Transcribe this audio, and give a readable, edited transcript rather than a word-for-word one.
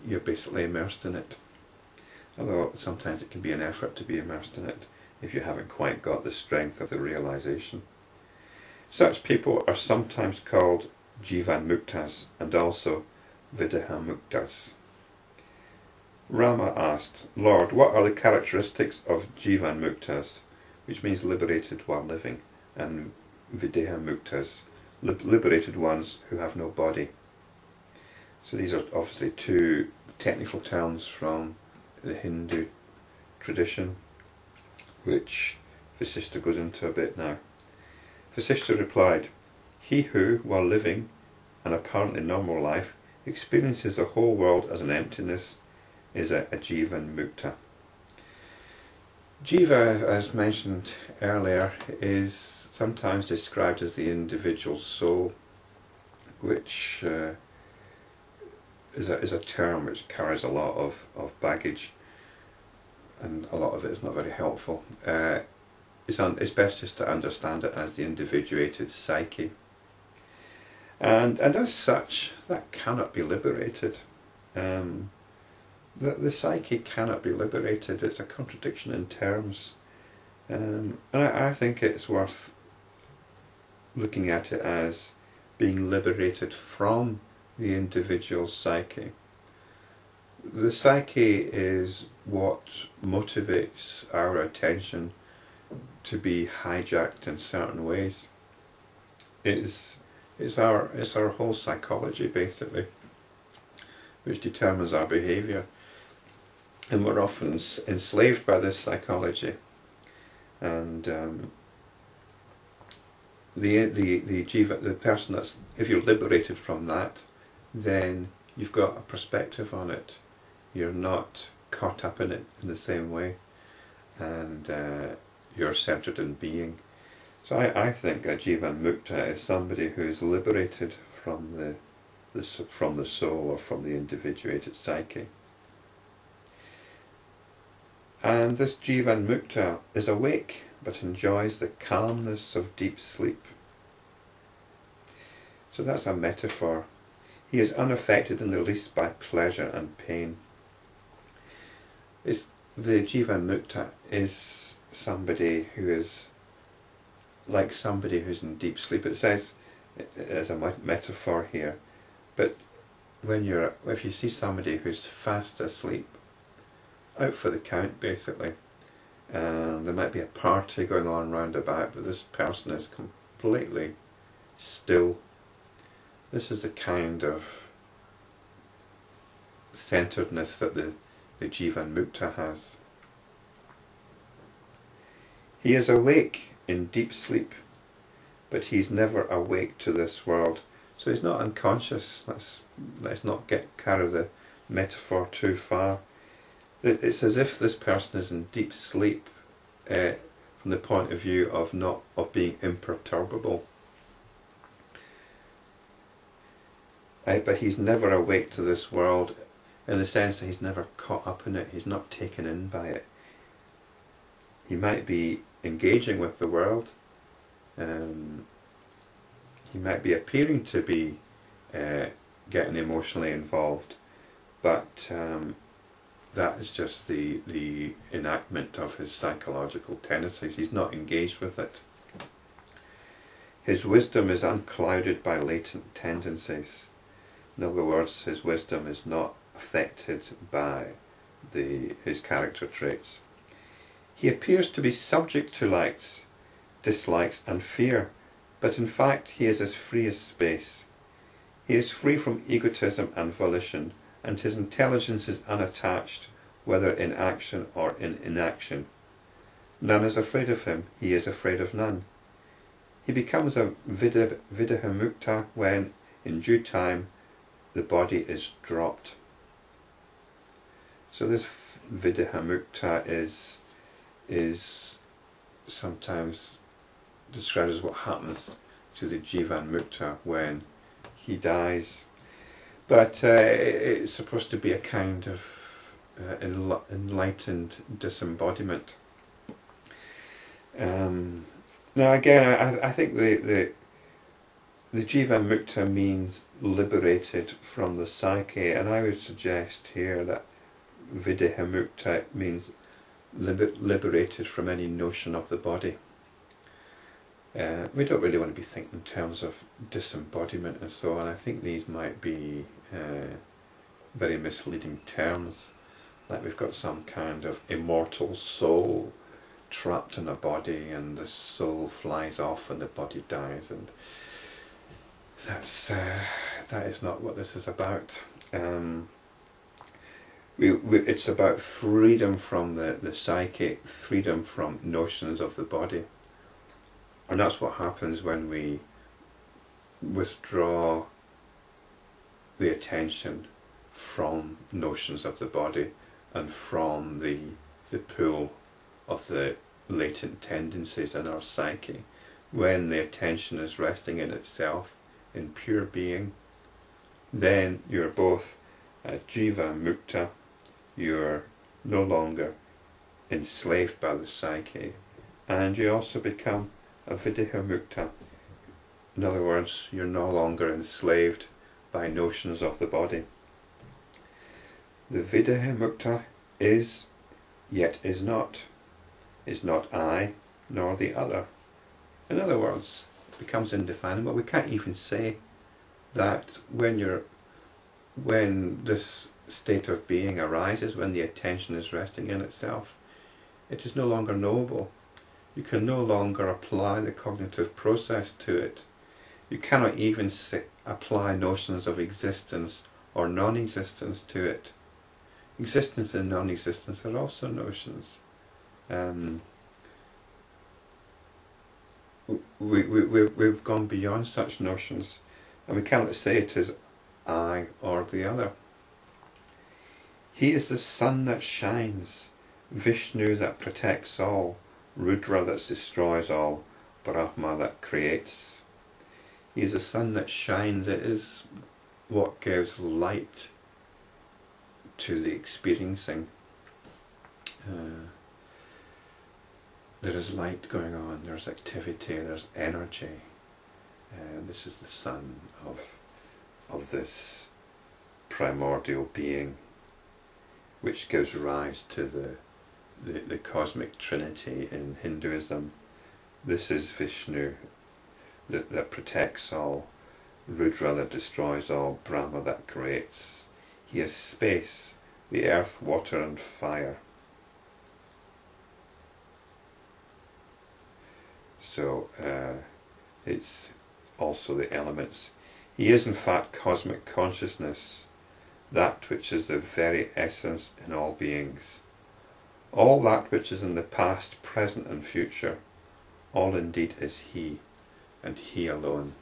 you're basically immersed in it. Although sometimes it can be an effort to be immersed in it if you haven't quite got the strength of the realization. Such people are sometimes called jivanmuktas and also videhamuktas. Rama asked, Lord, what are the characteristics of jivanmuktas, which means liberated while living, and videhamuktas, liberated ones who have no body? So these are obviously two technical terms from the Hindu tradition, which Vasistha goes into a bit now. Vasistha replied, he who, while living an apparently normal life, experiences the whole world as an emptiness is a jivanmukta. Jiva, as mentioned earlier, is sometimes described as the individual soul, which is a term which carries a lot of baggage, and a lot of it is not very helpful. It's best just to understand it as the individuated psyche. And as such, that cannot be liberated. The psyche cannot be liberated. It's a contradiction in terms. And I think it's worth looking at it as being liberated from the individual psyche. The psyche is what motivates our attention to be hijacked in certain ways. It's our whole psychology, basically, which determines our behaviour, and we're often enslaved by this psychology. And the jiva, the person that's, if you're liberated from that, then you've got a perspective on it. You're not caught up in it in the same way, and you're centered in being. So I think a jivanmukta is somebody who is liberated from the soul, or from the individuated psyche. And this jivanmukta is awake, but enjoys the calmness of deep sleep. So that's a metaphor. He is unaffected in the least by pleasure and pain. The jivanmukta is somebody who is like somebody who's in deep sleep. It says as a metaphor here, but if you see somebody who's fast asleep, out for the count basically, and there might be a party going on round about, but this person is completely still. This is the kind of centeredness that the jivanmukta has. He is awake in deep sleep, but he's never awake to this world. So he's not unconscious. Let's not carry the metaphor too far. It's as if this person is in deep sleep from the point of view of being imperturbable. But he's never awake to this world in the sense that he's never caught up in it. He's not taken in by it. He might be engaging with the world. He might be appearing to be getting emotionally involved, but that is just the enactment of his psychological tendencies. He's not engaged with it. His wisdom is unclouded by latent tendencies. In other words, his wisdom is not affected by his character traits. He appears to be subject to likes, dislikes and fear, but in fact he is as free as space. He is free from egotism and volition, and his intelligence is unattached, whether in action or in inaction. None is afraid of him, he is afraid of none. He becomes a videhamukta when, in due time, the body is dropped. So this videhamukta is sometimes described as what happens to the jivanmukta when he dies. But it's supposed to be a kind of enlightened disembodiment. Now again, I think the The jivanmukta means liberated from the psyche, and I would suggest here that videhamukta means liberated from any notion of the body. We don't really want to be thinking in terms of disembodiment and so on. I think these might be very misleading terms, like we've got some kind of immortal soul trapped in a body and the soul flies off and the body dies, and that is not what this is about. It's about freedom from the psyche, freedom from notions of the body. And that's what happens when we withdraw the attention from notions of the body and from the pull of the latent tendencies in our psyche. When the attention is resting in itself, in pure being, then you're both jivanmukta, you're no longer enslaved by the psyche, and you also become a videhamukta. In other words, you're no longer enslaved by notions of the body. The videhamukta is, yet is not I, nor the other. In other words, it becomes indefinable. We can't even say that when this state of being arises, when the attention is resting in itself, it is no longer knowable. You can no longer apply the cognitive process to it. You cannot even apply notions of existence or non-existence to it. Existence and non-existence are also notions. We've gone beyond such notions, and we cannot say it is I or the other. He is the sun that shines, Vishnu that protects all, Rudra that destroys all, Brahma that creates. He is the sun that shines. It is what gives light to the experiencing. There is light going on, there's activity, there's energy. This is the sun of this primordial being, which gives rise to the cosmic trinity in Hinduism. This is Vishnu that protects all, Rudra that destroys all, Brahma that creates. He is space, the earth, water and fire. So it's also the elements. He is in fact cosmic consciousness, that which is the very essence in all beings. All that which is in the past, present and future, all indeed is He, and He alone.